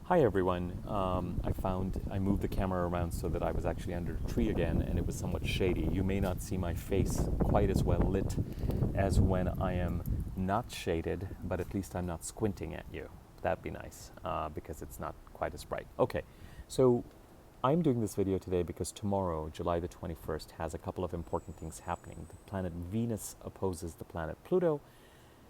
Hi everyone. I moved the camera around so that I was actually under a tree again and it was somewhat shady. You may not see my face quite as well lit as when I am not shaded, but at least I'm not squinting at you. That'd be nice because it's not quite as bright. Okay, so I'm doing this video today because tomorrow, July the 21st, has a couple of important things happening. The planet Venus opposes the planet Pluto.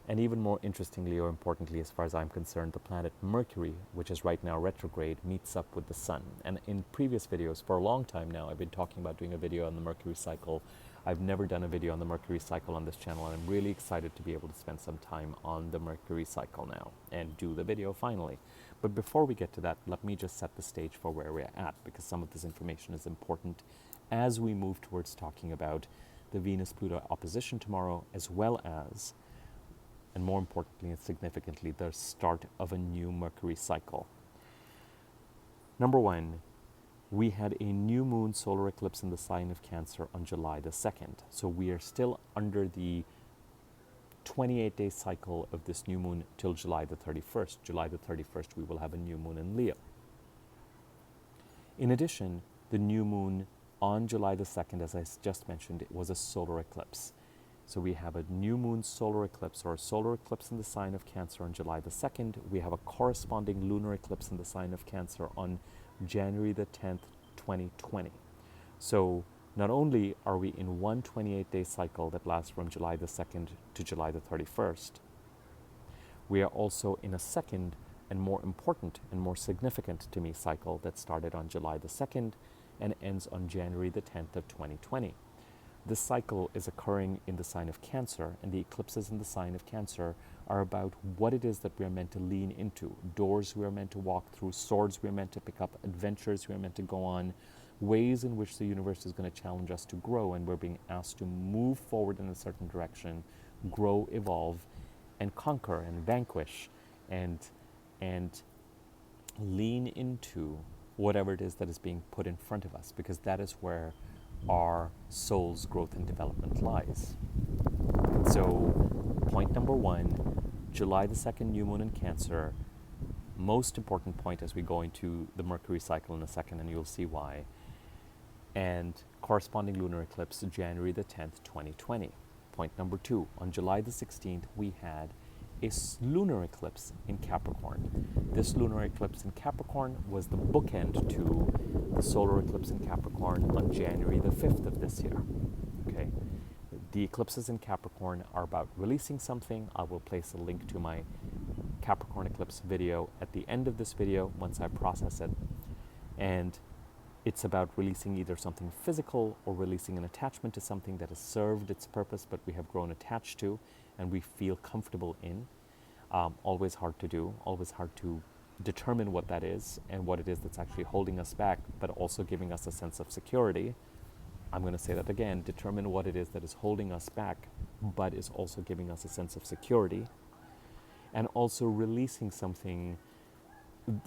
And even more interestingly or importantly, as far as I'm concerned, the planet Mercury, which is right now retrograde, meets up with the Sun. And in previous videos, for a long time now, I've been talking about doing a video on the Mercury Cycle. I've never done a video on the Mercury Cycle on this channel, and I'm really excited to be able to spend some time on the Mercury Cycle now and do the video finally. But before we get to that, let me just set the stage for where we're at, because some of this information is important as we move towards talking about the Venus-Pluto opposition tomorrow, as well as, and more importantly and significantly, the start of a new Mercury cycle. Number one, we had a new moon solar eclipse in the sign of Cancer on July the 2nd. So we are still under the 28-day cycle of this new moon till July the 31st. July the 31st, we will have a new moon in Leo. In addition, the new moon on July the 2nd, as I just mentioned, it was a solar eclipse. So we have a new moon solar eclipse, or a solar eclipse in the sign of Cancer on July the 2nd. We have a corresponding lunar eclipse in the sign of Cancer on January the 10th, 2020. So not only are we in one 28-day cycle that lasts from July the 2nd to July the 31st, we are also in a second and more important and more significant to me cycle that started on July the 2nd and ends on January the 10th of 2020. This cycle is occurring in the sign of Cancer, and the eclipses in the sign of Cancer are about what it is that we are meant to lean into, doors we are meant to walk through, swords we are meant to pick up, adventures we are meant to go on, ways in which the universe is going to challenge us to grow, and we're being asked to move forward in a certain direction, grow, evolve, and conquer and vanquish and lean into whatever it is that is being put in front of us, because that is where our soul's growth and development lies. So point number one, July the 2nd, new moon in Cancer. Most important point as we go into the Mercury cycle in a second, and you'll see why. And corresponding lunar eclipse, January the 10th, 2020. Point number two, on July the 16th, we had a lunar eclipse in Capricorn. This lunar eclipse in Capricorn was the bookend to the solar eclipse in Capricorn on January the 5th of this year. Okay, the eclipses in Capricorn are about releasing something. I will place a link to my Capricorn eclipse video at the end of this video once I process it. And it's about releasing either something physical or releasing an attachment to something that has served its purpose but we have grown attached to and we feel comfortable in. Always hard to do, always hard to determine what that is and what it is that's actually holding us back, but also giving us a sense of security. I'm going to say that again, determine what it is that is holding us back, but is also giving us a sense of security. And also releasing something,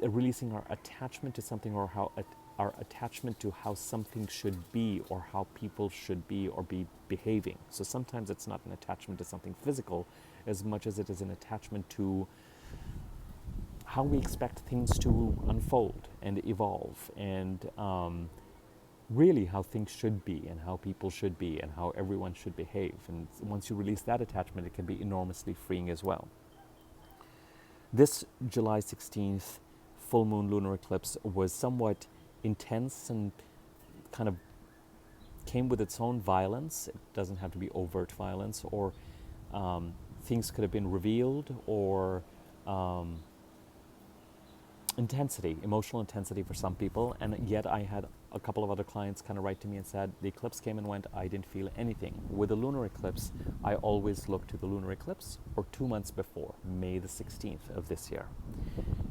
releasing our attachment to something, or how our attachment to how something should be or how people should be or be behaving. So sometimes it's not an attachment to something physical as much as it is an attachment to how we expect things to unfold and evolve, and really how things should be and how people should be and how everyone should behave. And once you release that attachment, it can be enormously freeing as well. This July 16th full moon lunar eclipse was somewhat intense and kind of came with its own violence. It doesn't have to be overt violence, or things could have been revealed, or intensity, emotional intensity for some people. And yet I had a couple of other clients kind of write to me and said, the eclipse came and went, I didn't feel anything. With a lunar eclipse, I always look to the lunar eclipse or 2 months before, May the 16th of this year.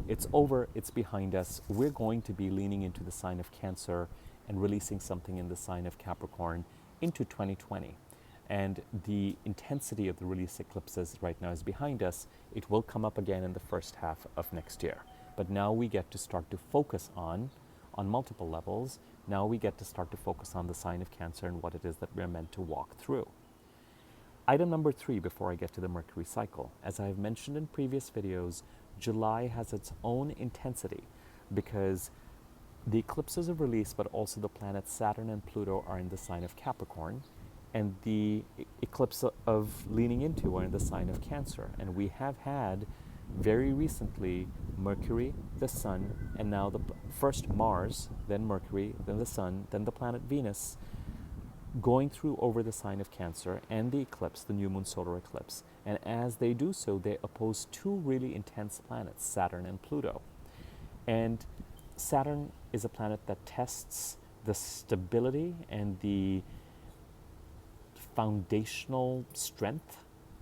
It's over, it's behind us. We're going to be leaning into the sign of Cancer and releasing something in the sign of Capricorn into 2020. And the intensity of the release eclipses right now is behind us. It will come up again in the first half of next year. But now we get to start to focus on multiple levels. Now we get to start to focus on the sign of Cancer and what it is that we're meant to walk through. Item number 3 before I get to the Mercury cycle. As I have mentioned in previous videos, July has its own intensity. because the eclipses of release, but also the planets Saturn and Pluto are in the sign of Capricorn, and the eclipse of leaning into are in the sign of Cancer. And we have had very recently Mercury, the Sun, and now first Mars, then Mercury, then the Sun, then the planet Venus, going through over the sign of Cancer and the eclipse, the new moon solar eclipse. And as they do so, they oppose two really intense planets, Saturn and Pluto. And Saturn is a planet that tests the stability and the foundational strength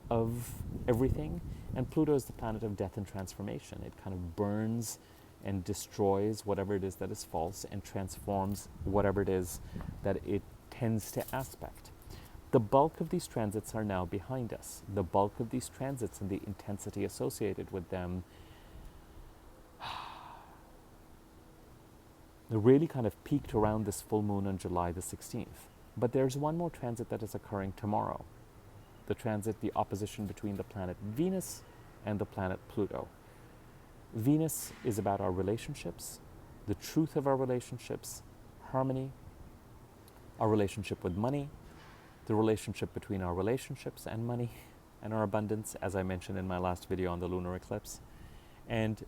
of everything. And Pluto is the planet of death and transformation. It kind of burns and destroys whatever it is that is false and transforms whatever it is that it tends to aspect. The bulk of these transits are now behind us. The bulk of these transits and the intensity associated with them really kind of peaked around this full moon on July the 16th. But there's one more transit that is occurring tomorrow. The transit, the opposition between the planet Venus and the planet Pluto. Venus is about our relationships, the truth of our relationships, harmony, our relationship with money, the relationship between our relationships and money, and our abundance, as I mentioned in my last video on the lunar eclipse, and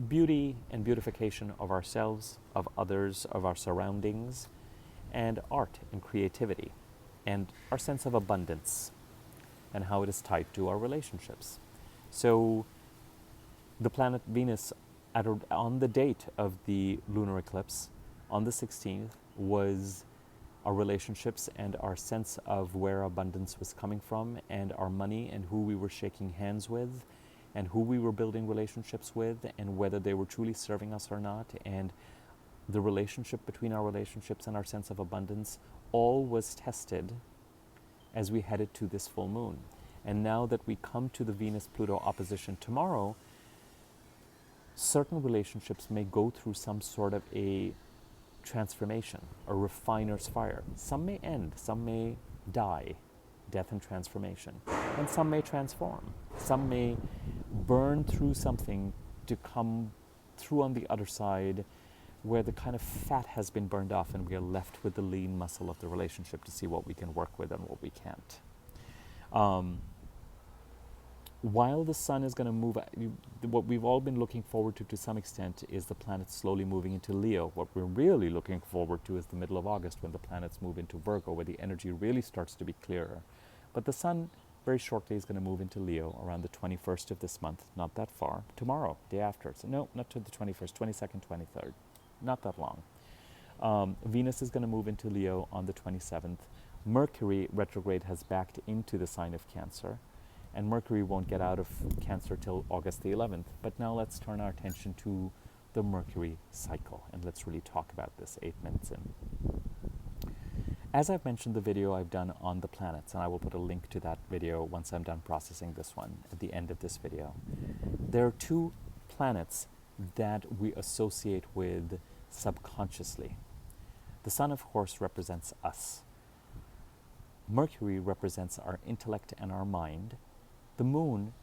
beauty and beautification of ourselves, of others, of our surroundings, and art and creativity, and our sense of abundance, and how it is tied to our relationships. So the planet Venus, on the date of the lunar eclipse, on the 16th, was our relationships and our sense of where abundance was coming from, and our money and who we were shaking hands with, and who we were building relationships with, and whether they were truly serving us or not, and the relationship between our relationships and our sense of abundance, all was tested as we headed to this full moon. And now that we come to the Venus-Pluto opposition tomorrow, certain relationships may go through some sort of a transformation, a refiner's fire. Some may end, some may die, death and transformation, and some may transform. Some may burn through something to come through on the other side, where the kind of fat has been burned off and we are left with the lean muscle of the relationship to see what we can work with and what we can't. While the sun is going to move, what we've all been looking forward to some extent is the planets slowly moving into Leo. What we're really looking forward to is the middle of August, when the planets move into Virgo, where the energy really starts to be clearer. But the sun very shortly is going to move into Leo around the 21st of this month, not that far. Tomorrow, day after. So no, not to the 21st, 22nd, 23rd. Not that long. Venus is going to move into Leo on the 27th. Mercury retrograde has backed into the sign of Cancer, and Mercury won't get out of Cancer till August the 11th. But now let's turn our attention to the Mercury cycle, and let's really talk about this 8 minutes in. As I've mentioned, the video I've done on the planets, and I will put a link to that video once I'm done processing this one at the end of this video. There are 2 planets that we associate with subconsciously. The sun, of course, represents us. Mercury represents our intellect and our mind. The moon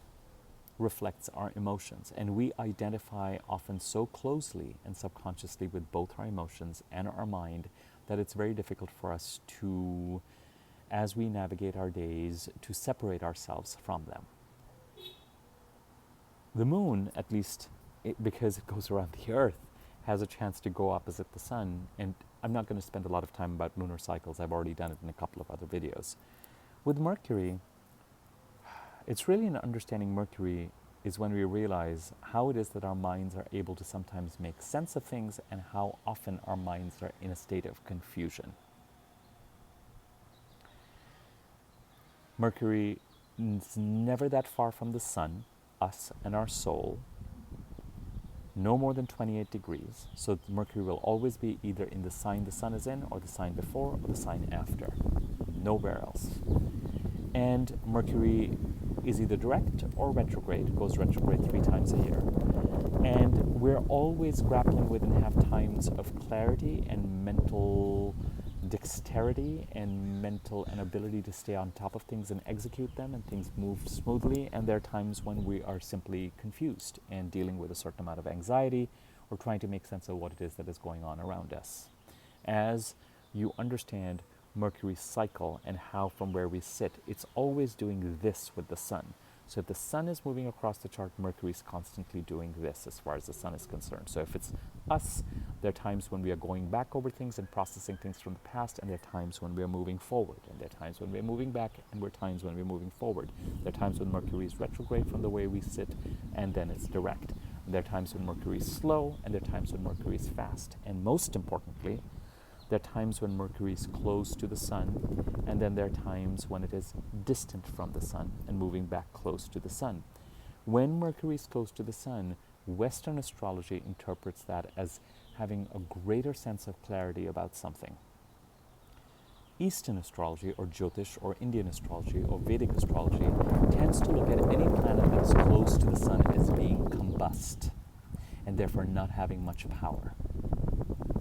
reflects our emotions, and we identify often so closely and subconsciously with both our emotions and our mind that it's very difficult for us to, as we navigate our days, to separate ourselves from them. The moon, at least because it goes around the earth, has a chance to go opposite the sun, and I'm not going to spend a lot of time about lunar cycles. I've already done it in a couple of other videos. With Mercury, it's really in understanding Mercury is when we realize how it is that our minds are able to sometimes make sense of things, and how often our minds are in a state of confusion. Mercury is never that far from the sun, us and our soul, no more than 28 degrees. So Mercury will always be either in the sign the sun is in, or the sign before, or the sign after. Nowhere else. And Mercury is either direct or retrograde. It goes retrograde 3 times a year. And we're always grappling with and have times of clarity and mental dexterity and mental and ability to stay on top of things and execute them, and things move smoothly. And there are times when we are simply confused and dealing with a certain amount of anxiety or trying to make sense of what it is that is going on around us. As you understand Mercury cycle and how from where we sit, it's always doing this with the sun. So if the sun is moving across the chart, Mercury is constantly doing this as far as the sun is concerned. So if it's us, there are times when we are going back over things and processing things from the past, and there are times when we are moving forward, and there are times when we're moving back, and there are times when we're moving forward. There are times when Mercury is retrograde from the way we sit, and then it's direct. And there are times when Mercury is slow, and there are times when Mercury is fast. And most importantly, there are times when Mercury is close to the sun, and then there are times when it is distant from the sun and moving back close to the sun. When Mercury is close to the sun, Western astrology interprets that as having a greater sense of clarity about something. Eastern astrology, or Jyotish, or Indian astrology, or Vedic astrology tends to look at any planet that is close to the sun as being combust and therefore not having much power,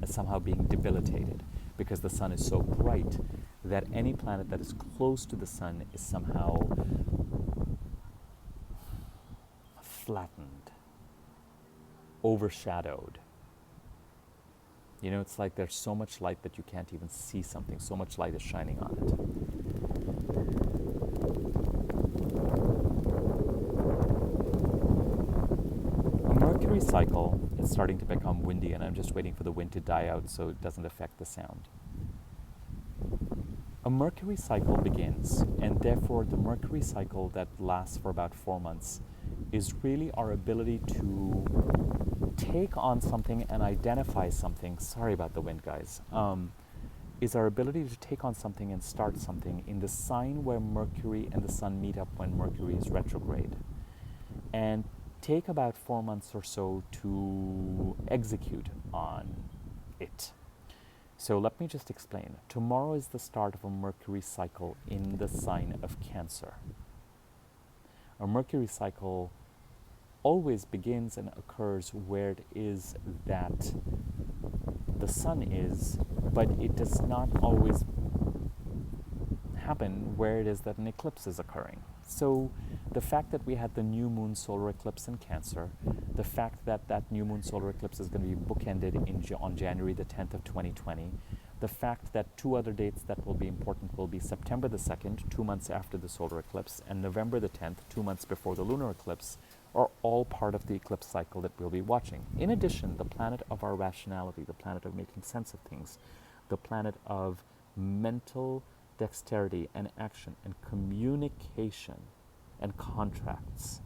as somehow being debilitated, because the sun is so bright that any planet that is close to the sun is somehow flattened, overshadowed. You know, it's like there's so much light that you can't even see something, so much light is shining on it. A Mercury cycle is starting to become windy, and I'm just waiting for the wind to die out so it doesn't affect the sound. A Mercury cycle begins, and therefore the Mercury cycle that lasts for about 4 months is really our ability to take on something and identify something. Sorry about the wind, guys. Is our ability to take on something and start something in the sign where Mercury and the sun meet up when Mercury is retrograde, and take about 4 months or so to execute on it. So let me just explain. Tomorrow is the start of a Mercury cycle in the sign of Cancer. A Mercury cycle always begins and occurs where it is that the sun is, but it does not always happen where it is that an eclipse is occurring. So the fact that we had the new moon solar eclipse in Cancer, the fact that that new moon solar eclipse is going to be bookended on January the 10th of 2020, the fact that 2 other dates that will be important will be September the 2nd, 2 months after the solar eclipse, and November the 10th, 2 months before the lunar eclipse, are all part of the eclipse cycle that we'll be watching. In addition, the planet of our rationality, the planet of making sense of things, the planet of mental dexterity and action and communication and contracts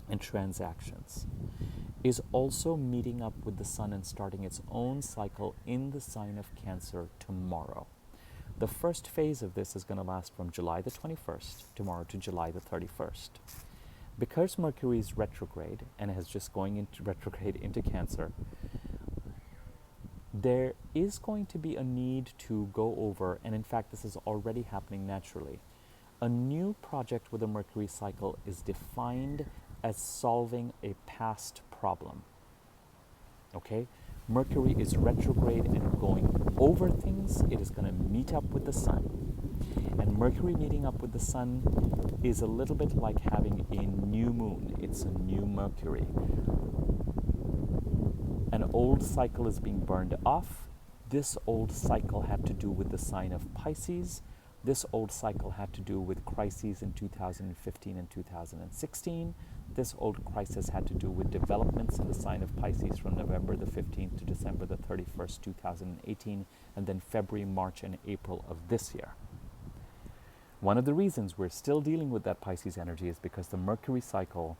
and transactions, is also meeting up with the sun and starting its own cycle in the sign of Cancer tomorrow. The first phase of this is going to last from July the 21st tomorrow to July the 31st. Because Mercury is retrograde and is just going into retrograde into Cancer, there is going to be a need to go over, and in fact this is already happening naturally, a new project with a Mercury cycle is defined as solving a past problem. Okay? Mercury is retrograde and going over things. It is going to meet up with the sun. And Mercury meeting up with the sun is a little bit like having a new moon. It's a new Mercury. An old cycle is being burned off. This old cycle had to do with the sign of Pisces. This old cycle had to do with crises in 2015 and 2016. This old crisis had to do with developments in the sign of Pisces from November the 15th to December the 31st, 2018, and then February, March, and April of this year. One of the reasons we're still dealing with that Pisces energy is because the Mercury cycle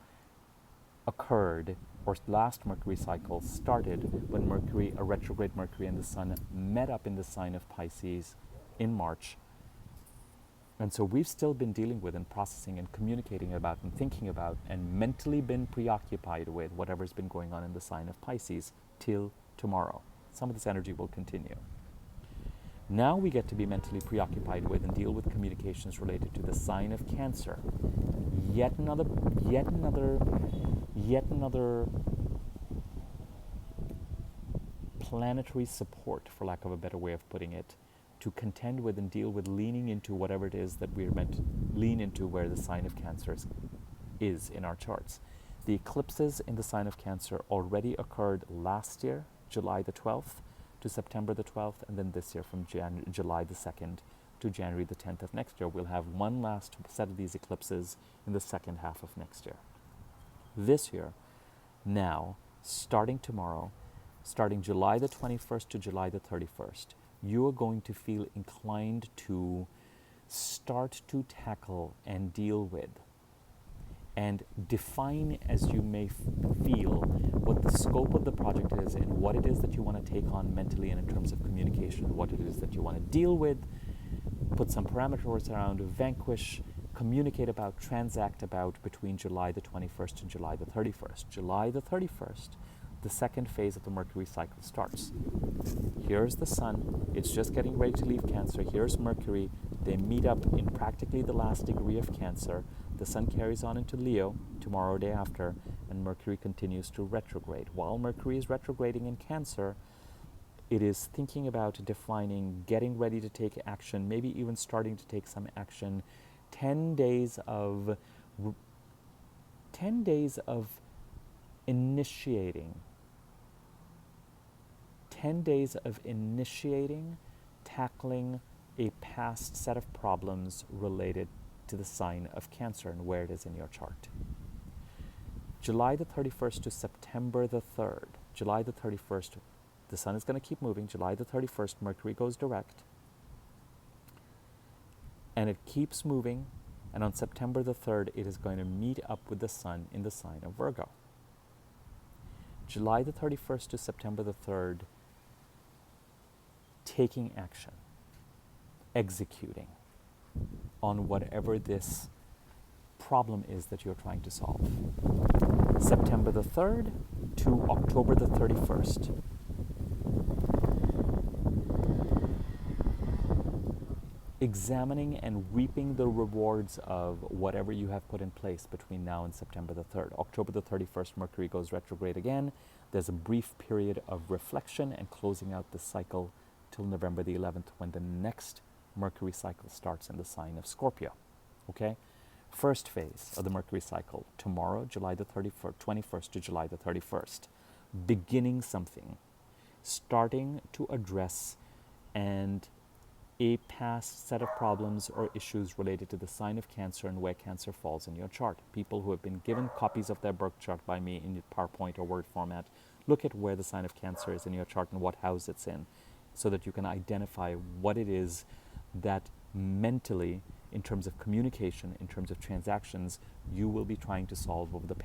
occurred, or last Mercury cycle started when Mercury, a retrograde Mercury and the sun met up in the sign of Pisces in March. And so we've still been dealing with and processing and communicating about and thinking about and mentally been preoccupied with whatever's been going on in the sign of Pisces till tomorrow. Some of this energy will continue. Now we get to be mentally preoccupied with and deal with communications related to the sign of Cancer. Yet another planetary support, for lack of a better way of putting it, to contend with and deal with leaning into whatever it is that we're meant to lean into, where the sign of Cancer is in our charts. The eclipses in the sign of Cancer already occurred last year, July the 12th to September the 12th, and then this year from July the 2nd to January the 10th of next year. We'll have one last set of these eclipses in the second half of next year. This year, now, starting tomorrow, starting July the 21st to July the 31st, you are going to feel inclined to start to tackle and deal with and define as you may feel what the scope of the project is and what it is that you want to take on mentally and in terms of communication, what it is that you want to deal with, put some parameters around, vanquish, communicate about, transact about between July the 21st and July the 31st. July the 31st, the second phase of the Mercury cycle starts. Here's the Sun. It's just getting ready to leave Cancer. Here's Mercury. They meet up in practically the last degree of Cancer. The Sun carries on into Leo tomorrow or day after, and Mercury continues to retrograde. While Mercury is retrograding in Cancer, it is thinking about defining, getting ready to take action, maybe even starting to take some action. 10 days of initiating. 10 days of initiating, tackling a past set of problems related to the sign of Cancer and where it is in your chart. July the 31st to September the 3rd. July the 31st, the Sun is going to keep moving. July the 31st, Mercury goes direct. And it keeps moving. And on September the 3rd, it is going to meet up with the Sun in the sign of Virgo. July the 31st to September the 3rd, taking action, executing on whatever this problem is that you're trying to solve. September the 3rd to October the 31st. Examining and reaping the rewards of whatever you have put in place between now and September the 3rd. October the 31st, Mercury goes retrograde again. There's a brief period of reflection and closing out the cycle till November the 11th, when the next Mercury cycle starts in the sign of Scorpio. Okay? First phase of the Mercury cycle, tomorrow, July the 21st to July the 31st. Beginning something, starting to address and a past set of problems or issues related to the sign of Cancer and where Cancer falls in your chart. People who have been given copies of their birth chart by me in PowerPoint or Word format, look at where the sign of Cancer is in your chart and what house it's in, so that you can identify what it is that mentally, in terms of communication, in terms of transactions, you will be trying to solve over the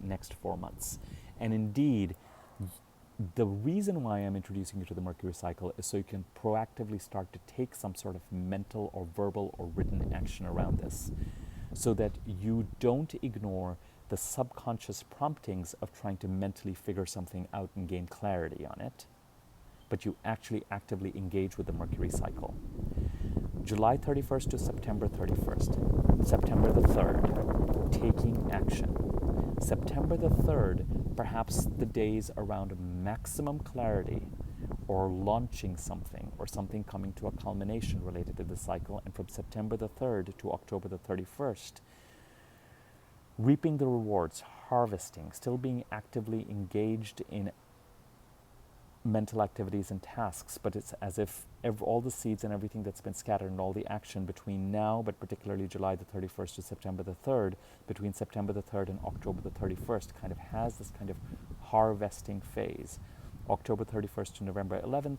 next 4 months. And indeed, the reason why I'm introducing you to the Mercury cycle is so you can proactively start to take some sort of mental or verbal or written action around this, so that you don't ignore the subconscious promptings of trying to mentally figure something out and gain clarity on it, but you actually actively engage with the Mercury cycle. July 31st to September 31st. September the 3rd, taking action. September the 3rd, perhaps the days around maximum clarity or launching something or something coming to a culmination related to the cycle. And from September the 3rd to October the 31st, reaping the rewards, harvesting, still being actively engaged in mental activities and tasks, but it's as if all the seeds and everything that's been scattered and all the action between now, but particularly July the 31st to September the 3rd, between September the 3rd and October the 31st, kind of has this kind of harvesting phase. October 31st to November 11th,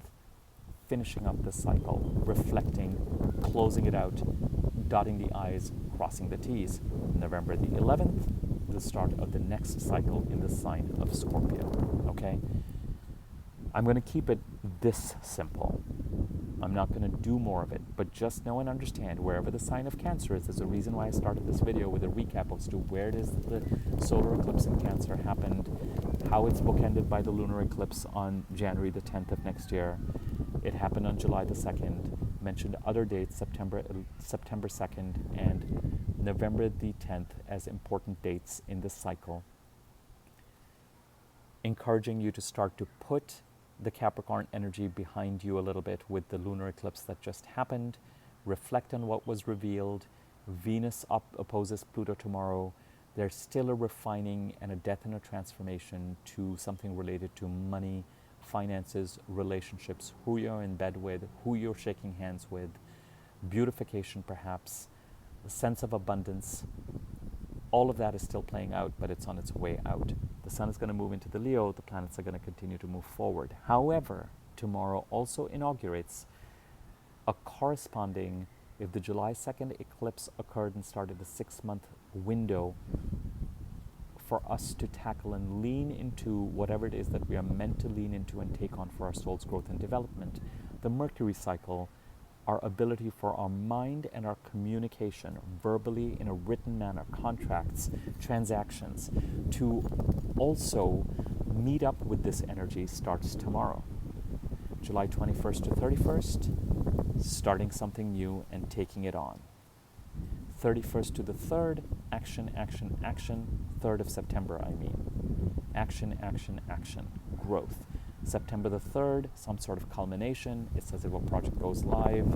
finishing up the cycle, reflecting, closing it out, dotting the I's, crossing the T's. November the 11th, the start of the next cycle in the sign of Scorpio. Okay? I'm going to keep it this simple. I'm not going to do more of it, but just know and understand wherever the sign of Cancer is. There's a reason why I started this video with a recap as to where it is that the solar eclipse in Cancer happened, how it's bookended by the lunar eclipse on January the 10th of next year. It happened on July the 2nd, mentioned other dates, September 2nd and November the 10th as important dates in this cycle. Encouraging you to start to put the Capricorn energy behind you a little bit with the lunar eclipse that just happened. Reflect on what was revealed. Venus opposes Pluto tomorrow. There's still a refining and a death and a transformation to something related to money, finances, relationships, who you're in bed with, who you're shaking hands with, beautification perhaps, a sense of abundance. All of that is still playing out, but it's on its way out. The sun is going to move into the Leo. The planets are going to continue to move forward. However, tomorrow also inaugurates a corresponding, if the July 2nd eclipse occurred and started a 6-month window for us to tackle and lean into whatever it is that we are meant to lean into and take on for our soul's growth and development, the Mercury cycle, our ability for our mind and our communication verbally in a written manner, contracts, transactions, to also meet up with this energy starts tomorrow. July 21st to 31st, starting something new and taking it on. 31st to the 3rd, action, action, action. 3rd of September, I mean. Action, action, action. Growth. September the 3rd, some sort of culmination. It says if a project goes live.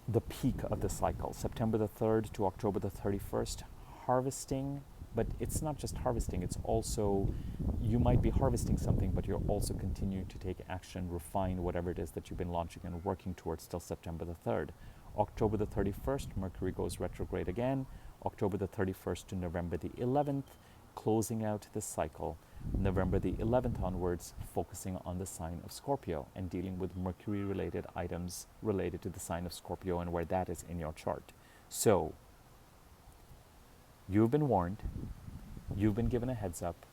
The peak of the cycle. September the 3rd to October the 31st, harvesting. But it's not just harvesting, it's also, you might be harvesting something, but you're also continuing to take action, refine whatever it is that you've been launching and working towards till September the 3rd. October the 31st, Mercury goes retrograde again. October the 31st to November the 11th, closing out this cycle. November the 11th onwards, focusing on the sign of Scorpio and dealing with Mercury-related items related to the sign of Scorpio and where that is in your chart. So, you've been warned, you've been given a heads up.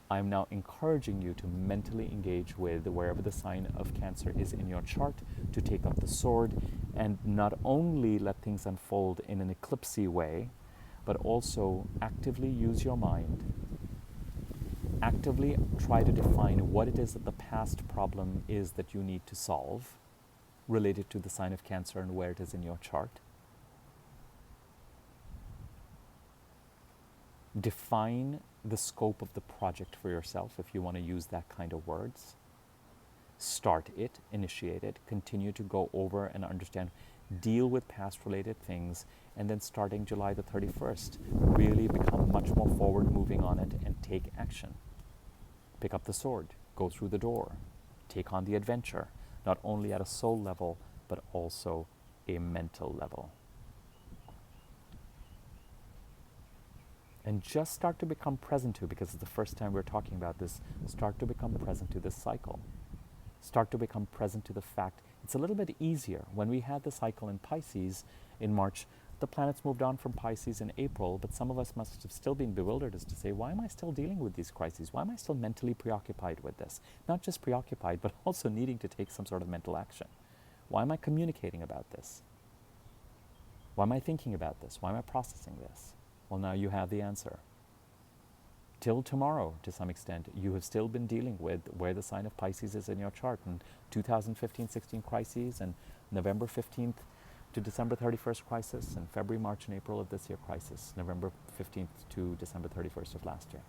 I'm now encouraging you to mentally engage with wherever the sign of Cancer is in your chart, to take up the sword and not only let things unfold in an eclipsy way, but also actively use your mind. Actively try to define what it is that the past problem is that you need to solve related to the sign of Cancer and where it is in your chart. Define the scope of the project for yourself, if you want to use that kind of words. Start it, initiate it, continue to go over and understand, deal with past related things, and then starting July the 31st, really become much more forward moving on it and take action. Pick up the sword, go through the door, take on the adventure, not only at a soul level, but also a mental level. And just start to become present to, because it's the first time we're talking about this, start to become present to this cycle. Start to become present to the fact it's a little bit easier. When we had the cycle in Pisces in March, the planets moved on from Pisces in April, but some of us must have still been bewildered as to say, why am I still dealing with these crises? Why am I still mentally preoccupied with this? Not just preoccupied, but also needing to take some sort of mental action. Why am I communicating about this? Why am I thinking about this? Why am I processing this? Well, now you have the answer. Till tomorrow, to some extent, you have still been dealing with where the sign of Pisces is in your chart, and 2015-16 crises, and November 15th to December 31st crisis, and February, March, and April of this year crisis, November 15th to December 31st of last year.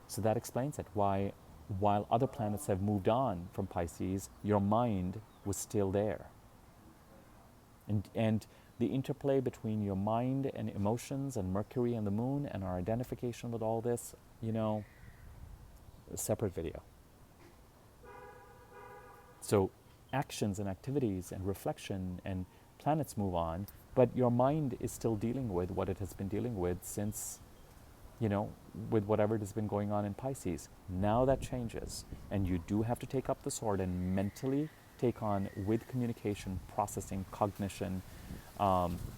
So that explains it, why while other planets have moved on from Pisces, your mind was still there. And the interplay between your mind and emotions and Mercury and the moon and our identification with all this, a separate video. So actions and activities and reflection and planets move on, but your mind is still dealing with what it has been dealing with since, with whatever it has been going on in Pisces. Now that changes, and you do have to take up the sword and mentally take on, with communication, processing, cognition,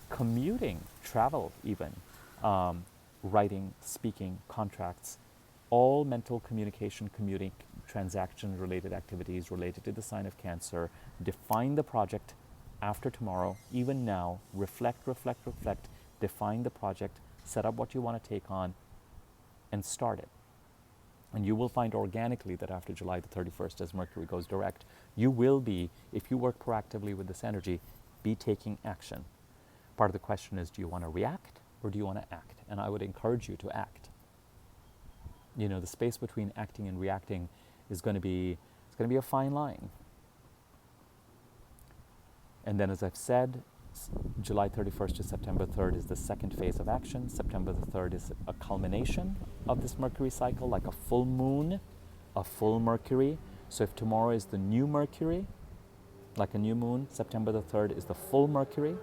commuting, travel even, writing, speaking, contracts, all mental communication, commuting, transaction-related activities related to the sign of Cancer. Define the project after tomorrow, even now. Reflect, reflect, reflect. Define the project, set up what you want to take on, and start it. And you will find organically that after July the 31st, as Mercury goes direct, you will be, if you work proactively with this energy, be taking action. Part of the question is, do you want to react or do you want to act? And I would encourage you to act. the space between acting and reacting is going to be, it's going to be a fine line. And then, as I've said, July 31st to September 3rd is the second phase of action. September the 3rd is a culmination of this Mercury cycle, like a full moon, a full Mercury. So if tomorrow is the new Mercury, like a new moon, September the 3rd is the full Mercury.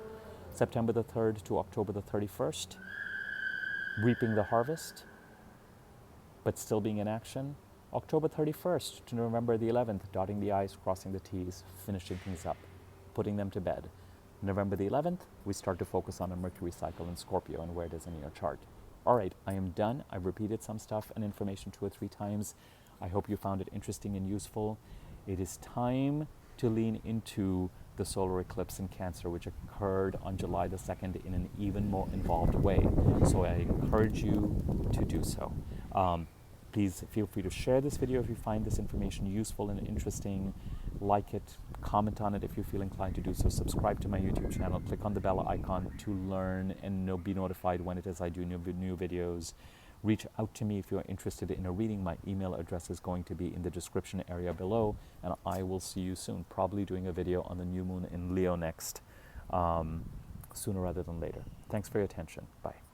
September the 3rd to October the 31st, reaping the harvest, but still being in action. October 31st to November the 11th, dotting the I's, crossing the T's, finishing things up, putting them to bed. November the 11th, we start to focus on a Mercury cycle in Scorpio and where it is in your chart. All right, I am done. I've repeated some stuff and information 2 or 3 times. I hope you found it interesting and useful. It is time to lean into the solar eclipse in Cancer, which occurred on July the 2nd in an even more involved way. So I encourage you to do so. Please feel free to share this video if you find this information useful and interesting. Like it, comment on it if you feel inclined to do so. Subscribe to my YouTube channel. Click on the bell icon to learn and be notified when it is I do new videos. Reach out to me if you are interested in a reading. My email address is going to be in the description area below, and I will see you soon. Probably doing a video on the new moon in Leo next, sooner rather than later. Thanks for your attention. Bye.